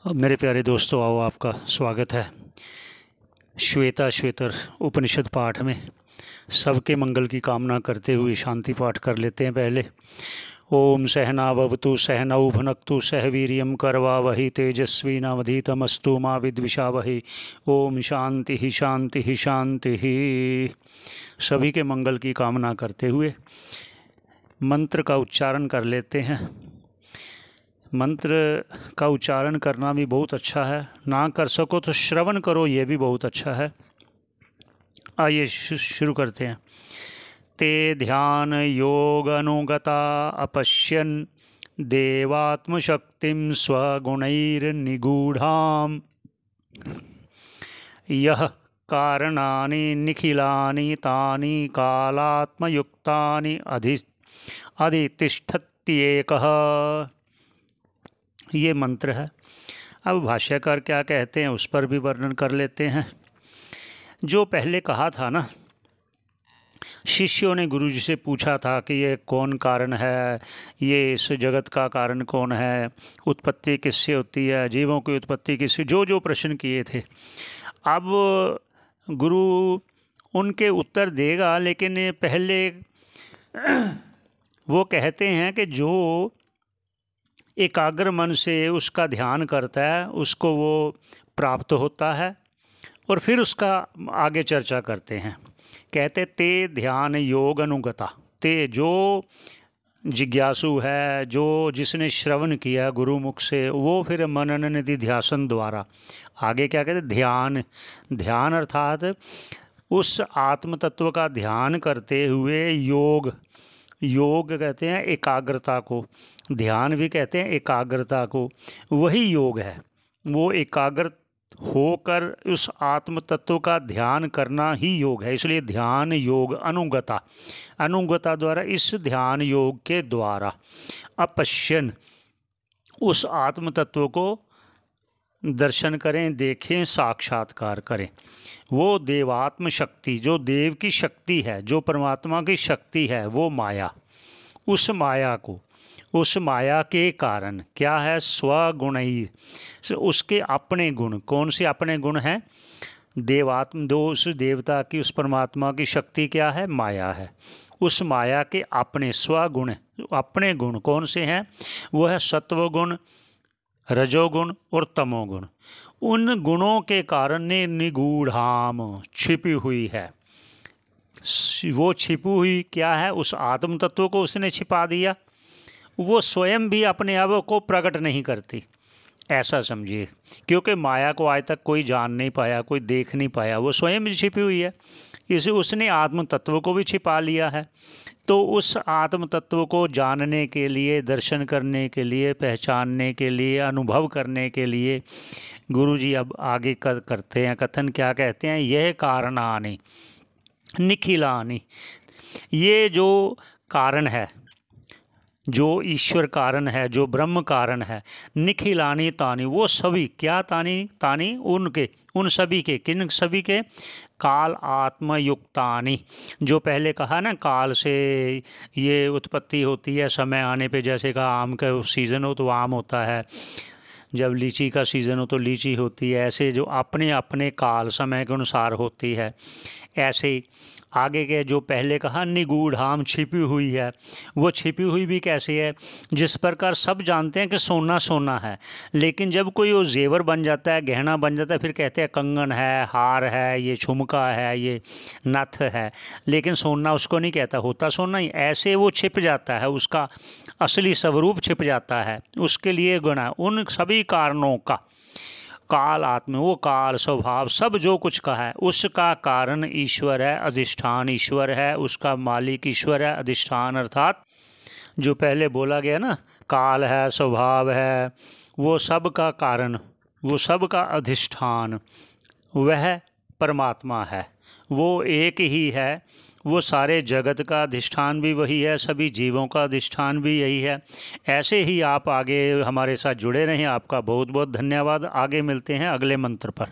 मेरे प्यारे दोस्तों, आओ आपका स्वागत है श्वेता श्वेतर उपनिषद पाठ में। सबके मंगल की कामना करते हुए शांति पाठ कर लेते हैं पहले। ओम सहनावतु सहनौ भुनक्तु सह वीर्यं करवावहै तेजस्विनावधीतमस्तु मा विद्विषावहै। ओम शांति ही शांति ही शांति ही। सभी के मंगल की कामना करते हुए मंत्र का उच्चारण कर लेते हैं। मंत्र का उच्चारण करना भी बहुत अच्छा है, ना कर सको तो श्रवण करो, ये भी बहुत अच्छा है। आइए शुरू करते हैं। ते ध्यान योग अनुगता अपश्यन देवात्मशक्तिं स्वगुणैर्निगूढ़ाम् यः कारणानि निखिलानि तानि कालात्मयुक्तानि अधितिष्ठत्येकः। ये मंत्र है। अब भाष्यकार क्या कहते हैं उस पर भी वर्णन कर लेते हैं। जो पहले कहा था ना, शिष्यों ने गुरु जी से पूछा था कि ये कौन कारण है, ये इस जगत का कारण कौन है, उत्पत्ति किससे होती है, जीवों की उत्पत्ति किससे, जो जो प्रश्न किए थे। अब गुरु उनके उत्तर देगा, लेकिन पहले वो कहते हैं कि जो एकाग्र मन से उसका ध्यान करता है उसको वो प्राप्त होता है, और फिर उसका आगे चर्चा करते हैं। कहते ते ध्यान योग अनुगता। ते जो जिज्ञासु है, जो जिसने श्रवण किया गुरुमुख से, वो फिर मनन निधि ध्यासन द्वारा आगे क्या कहते, ध्यान। ध्यान अर्थात उस आत्म तत्व का ध्यान करते हुए योग। योग कहते हैं एकाग्रता को, ध्यान भी कहते हैं एकाग्रता को, वही योग है। वो एकाग्र होकर उस आत्म तत्व का ध्यान करना ही योग है। इसलिए ध्यान योग अनुगता, अनुगता द्वारा, इस ध्यान योग के द्वारा अपश्यन, उस आत्म तत्व को दर्शन करें, देखें, साक्षात्कार करें। वो देवात्म शक्ति, जो देव की शक्ति है, जो परमात्मा की शक्ति है, वो माया, उस माया को, उस माया के कारण क्या है, स्वगुणैर, उसके अपने गुण। कौन से अपने गुण हैं? देवात्म, दो उस देवता की, उस परमात्मा की शक्ति क्या है, माया है। उस माया के अपने स्वगुण, अपने गुण कौन से हैं? वो है सत्वगुण, रजोगुण और तमोगुण। उन गुणों के कारण ने निगूढ़ाम, छिपी हुई है। वो छिपी हुई क्या है? उस आत्म तत्व को उसने छिपा दिया। वो स्वयं भी अपने आप को प्रकट नहीं करती, ऐसा समझिए। क्योंकि माया को आज तक कोई जान नहीं पाया, कोई देख नहीं पाया, वो स्वयं भी छिपी हुई है। इसे उसने आत्म तत्व को भी छिपा लिया है। तो उस आत्म तत्व को जानने के लिए, दर्शन करने के लिए, पहचानने के लिए, अनुभव करने के लिए गुरु जी अब आगे करते हैं कथन। क्या कहते हैं? यह कारणानि निखिलानि, ये जो कारण है, जो ईश्वर कारण है, जो ब्रह्म कारण है, निखिलानी तानी, वो सभी, क्या तानी? तानी उनके, उन सभी के, किन सभी के? काल आत्मयुक्तानि। जो पहले कहा ना, काल से ये उत्पत्ति होती है, समय आने पे, जैसे कहा आम का सीज़न हो तो आम होता है, जब लीची का सीज़न हो तो लीची होती है। ऐसे जो अपने अपने काल, समय के अनुसार होती है, ऐसे आगे के जो पहले कहा निगूढ़ाम, छिपी हुई है। वो छिपी हुई भी कैसे है? जिस प्रकार सब जानते हैं कि सोना सोना है, लेकिन जब कोई वो जेवर बन जाता है, गहना बन जाता है, फिर कहते हैं कंगन है, हार है, ये झुमका है, ये नथ है, लेकिन सोना उसको नहीं कहता, होता सोना ही। ऐसे वो छिप जाता है, उसका असली स्वरूप छिप जाता है। उसके लिए गुण है। उन सभी कारणों का काल आत्मा, वो काल स्वभाव सब जो कुछ का है, उसका कारण ईश्वर है, अधिष्ठान ईश्वर है, उसका मालिक ईश्वर है। अधिष्ठान अर्थात जो पहले बोला गया ना, काल है, स्वभाव है, वो सब का कारण, वो सब का अधिष्ठान वह परमात्मा है। वो एक ही है। वो सारे जगत का अधिष्ठान भी वही है, सभी जीवों का अधिष्ठान भी यही है। ऐसे ही आप आगे हमारे साथ जुड़े रहें। आपका बहुत बहुत धन्यवाद। आगे मिलते हैं अगले मंत्र पर।